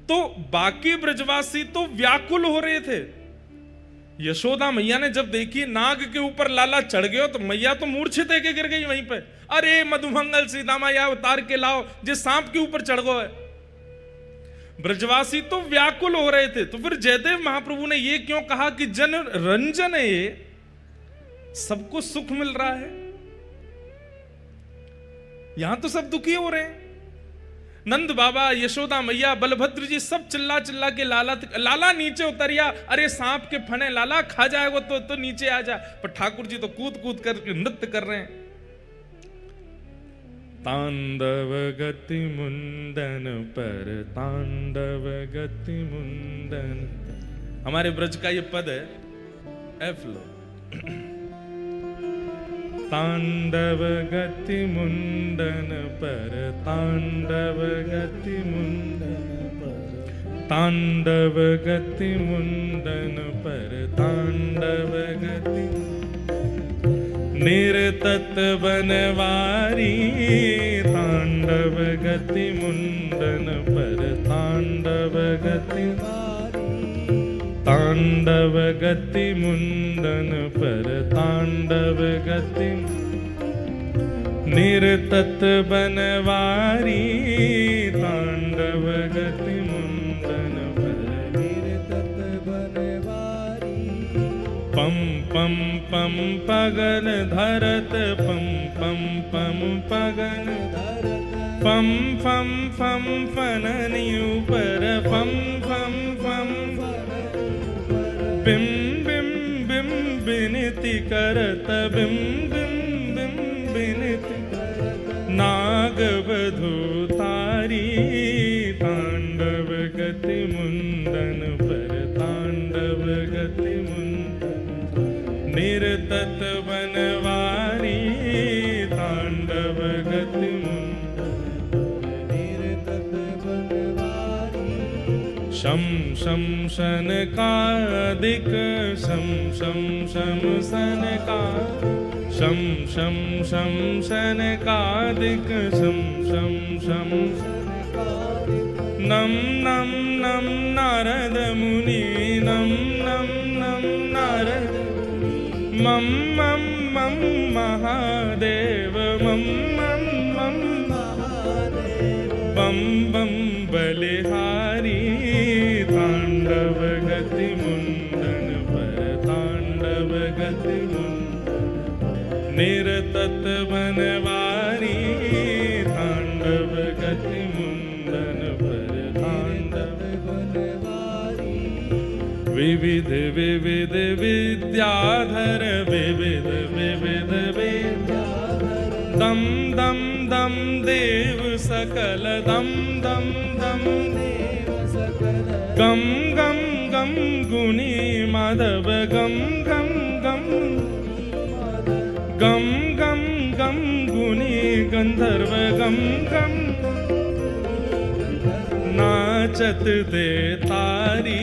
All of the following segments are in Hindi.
तो बाकी ब्रजवासी तो व्याकुल हो रहे थे। यशोदा मैया ने जब देखी नाग के ऊपर लाला चढ़ गया तो मैया तो मूर्छित है के गिर गई वहीं पे। अरे मधुमंगल सीता मैया उतार के लाओ, जिस सांप के ऊपर चढ़ गो है। ब्रजवासी तो व्याकुल हो रहे थे। तो फिर जयदेव महाप्रभु ने ये क्यों कहा कि जन रंजन है, ये सबको सुख मिल रहा है, यहां तो सब दुखी हो रहे हैं। नंद बाबा, यशोदा मैया, बलभद्र जी सब चिल्ला चिल्ला के लाला नीचे उतरिया। अरे सांप के फने लाला खा जाएगा तो नीचे आ जा। पर ठाकुर जी तो कूद कूद कर नृत्य कर रहे हैं। तांडव गति मुंडन पर तांडव गति मुंडन, हमारे ब्रज का ये पद है, एफ लो। तांडव गति मुंडन पर तांडव गति मुंडन पर तांडव गति मुंडन पर तांडव गति निरतत बनवारी तांडव गति मुंडन पर तांडव गति तांडव गति मुंडन पर तांडव गति निरतत बनवारी तांडव गति मुंडन पर निरतत बनवारी। पम पम पम पगन धरत पम पम पम पगन धरत पम फम फम फननि ऊपर पम फम फम बिम बिम बिम बिनती करत बिम बिम बिम बिनती करत नाग वधू तारी तांडव गति मुंडन पर तांडव गति मुंडन निरतत बनवारी तांडव गति मुंडन निरतत बनवारी। शम शम शनकादिक शम शम शम शनका शम शम शम शनकादिक शम शम शम नम नम नम नारद मुनि नम नम नम नारद मम मम मम महादेव मम मम मम महादेव बम बम बलिहारी तांडव गति मुंडन पर तांडव गति मुंडन निरतत बनवारी तांडव गति मुंडन पर तांडव बनवारी। विविध विविध विद्याधर विविध विविध विद्याधर दम दम दम देव सकल दम दम दम देव सकल गम गम गम गुणी माधव गम गम गम गम गम गम गुणी गंधर्व गम गम नाचत दे तारी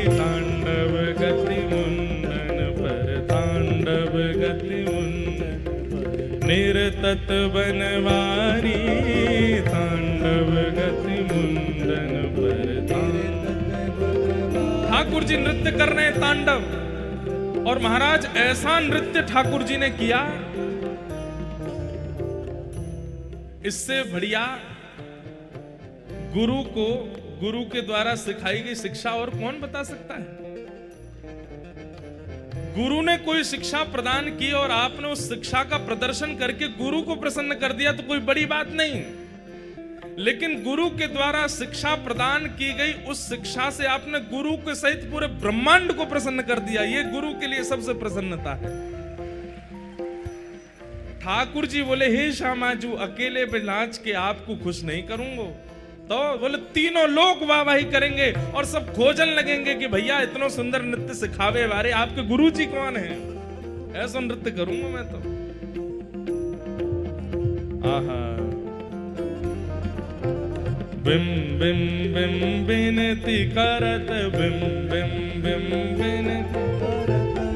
तांडव गति मुंडन पर तांडव गति मुंडन निरतत बनवारी तांडव गति मुंडन पर ठाकुर जी नृत्य कर रहे हैं तांडव। और महाराज ऐसा नृत्य ठाकुर जी ने किया, इससे बढ़िया गुरु को गुरु के द्वारा सिखाई गई शिक्षा और कौन बता सकता है। गुरु ने कोई शिक्षा प्रदान की और आपने उस शिक्षा का प्रदर्शन करके गुरु को प्रसन्न कर दिया तो कोई बड़ी बात नहीं, लेकिन गुरु के द्वारा शिक्षा प्रदान की गई उस शिक्षा से आपने गुरु के सहित पूरे ब्रह्मांड को प्रसन्न कर दिया, ये गुरु के लिए सबसे प्रसन्नता है। ठाकुर जी बोले हे श्यामाजू अकेले पे नाच के आपको खुश नहीं करूंगा, तो बोले तीनों लोग वाहवाही करेंगे और सब खोजन लगेंगे कि भैया इतना सुंदर नृत्य सिखावे वाले आपके गुरु जी कौन है, ऐसा नृत्य करूंगा मैं तो। आहा बिम बिम बिम बिनती करत बिम बिम बिम बिनती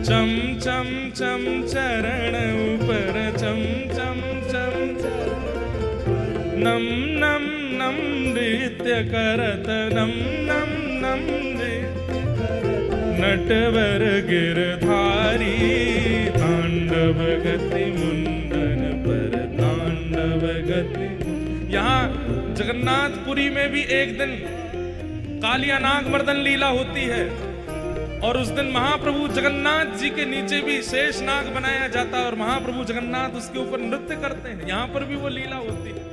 चम चम चम चरण ऊपर चम चम चम नम नम नम नृत्य करत नम नम नम नटवर गिरधारी तांडव गति मुंडन पर तांडव गति। यहाँ जगन्नाथपुरी में भी एक दिन कालिया नाग मर्दन लीला होती है और उस दिन महाप्रभु जगन्नाथ जी के नीचे भी शेष नाग बनाया जाता है और महाप्रभु जगन्नाथ उसके ऊपर नृत्य करते हैं। यहाँ पर भी वो लीला होती है।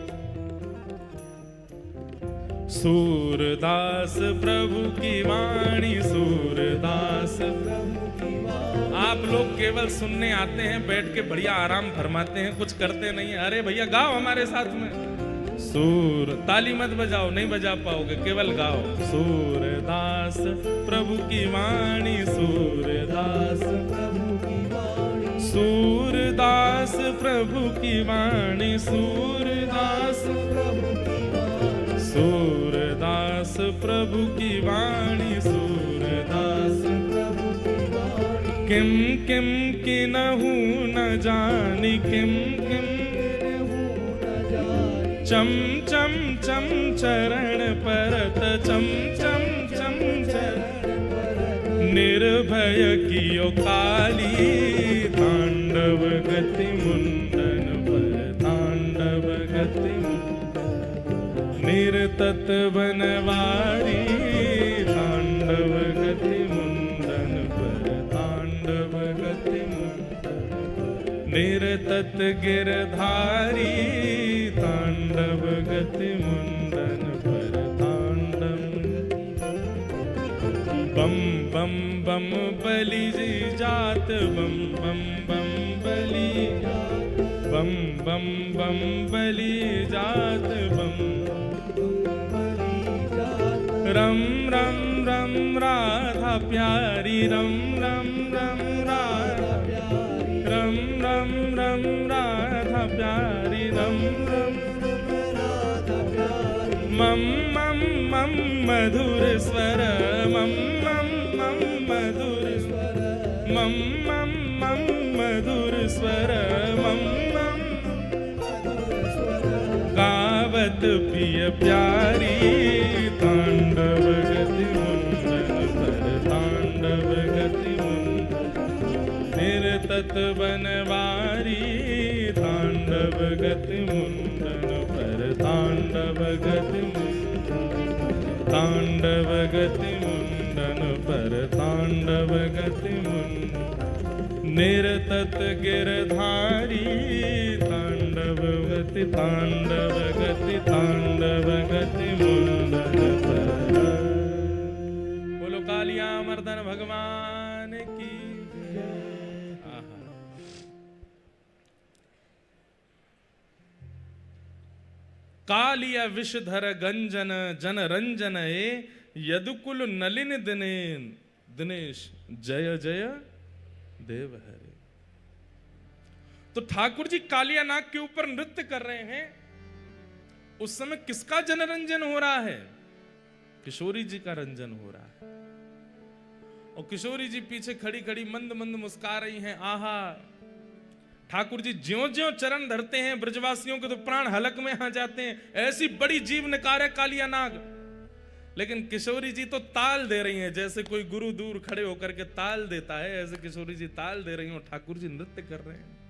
सूरदास प्रभु की वाणी, सूरदास प्रभु की वाणी। आप लोग केवल सुनने आते हैं, बैठ के बढ़िया आराम फरमाते हैं, कुछ करते नहीं है। अरे भैया गाओ हमारे साथ में। सूर ताली मत बजाओ, नहीं बजा पाओगे, केवल गाओ। सूरदास प्रभु की वाणी, सूरदास प्रभु की वाणी, सूरदास प्रभु की वाणी, सूरदास प्रभु की वाणी, सूरदास प्रभु की वाणी, सूरदास प्रभु की वाणी। किम किम किन्हु न जानी, किम किम चम चम चम चरण परत, चम चम चम चरण परत। निर्भय कियो काली तांडव गति मुंडन पर तांडव गति मुंडन। निर्तत बनवारी तांडव गति मुंडन पर तांडव गति मुंडन। निर्तत गिरधारी तांडव गति मुंडन पर तांडव। बम बम बम बलि जी जात, बम बम बम बलि जात, बम बम बम बलि जात, बम रम रम रम राधा प्यारी, रम रम रम राधा प्यारी, रम रम रम राधा प्यारी, रम रम राधा प्यारी। मम मम मम मधुर स्वर, मम मम मम मधुर स्वर, मम मम मम मधुर स्वर, मम मम मधुर स्वर। गावत पिय प्यारी तांडव गति मुंडन पर तांडव गति मुंडन। निर्तत बनवारी तांडव गति मुंडन पर तांडव गति मुंडन। तांडव गति मुंडन पर तांडव गति मुंडन। निर्तत गिरधारी तांडव गति, तांडव गति, तांडव गति मुंडन पर। बोलो कालिया मर्दन भगवान की। कालिया विषधर गंजन जन रंजन यदुकुल नलिन दिने दिनेश जय जय देव हरे। तो ठाकुर जी कालिया नाग के ऊपर नृत्य कर रहे हैं। उस समय किसका जनरंजन हो रहा है? किशोरी जी का रंजन हो रहा है। और किशोरी जी पीछे खड़ी खड़ी मंद मंद मुस्कुरा रही हैं। आहा, ठाकुर जी ज्यों ज्यों चरण धरते हैं ब्रजवासियों के तो प्राण हलक में आ जाते हैं। ऐसी बड़ी जीव निकार है कालिया नाग। लेकिन किशोरी जी तो ताल दे रही हैं, जैसे कोई गुरु दूर खड़े होकर के ताल देता है, ऐसे किशोरी जी ताल दे रही हैं और ठाकुर जी नृत्य कर रहे हैं।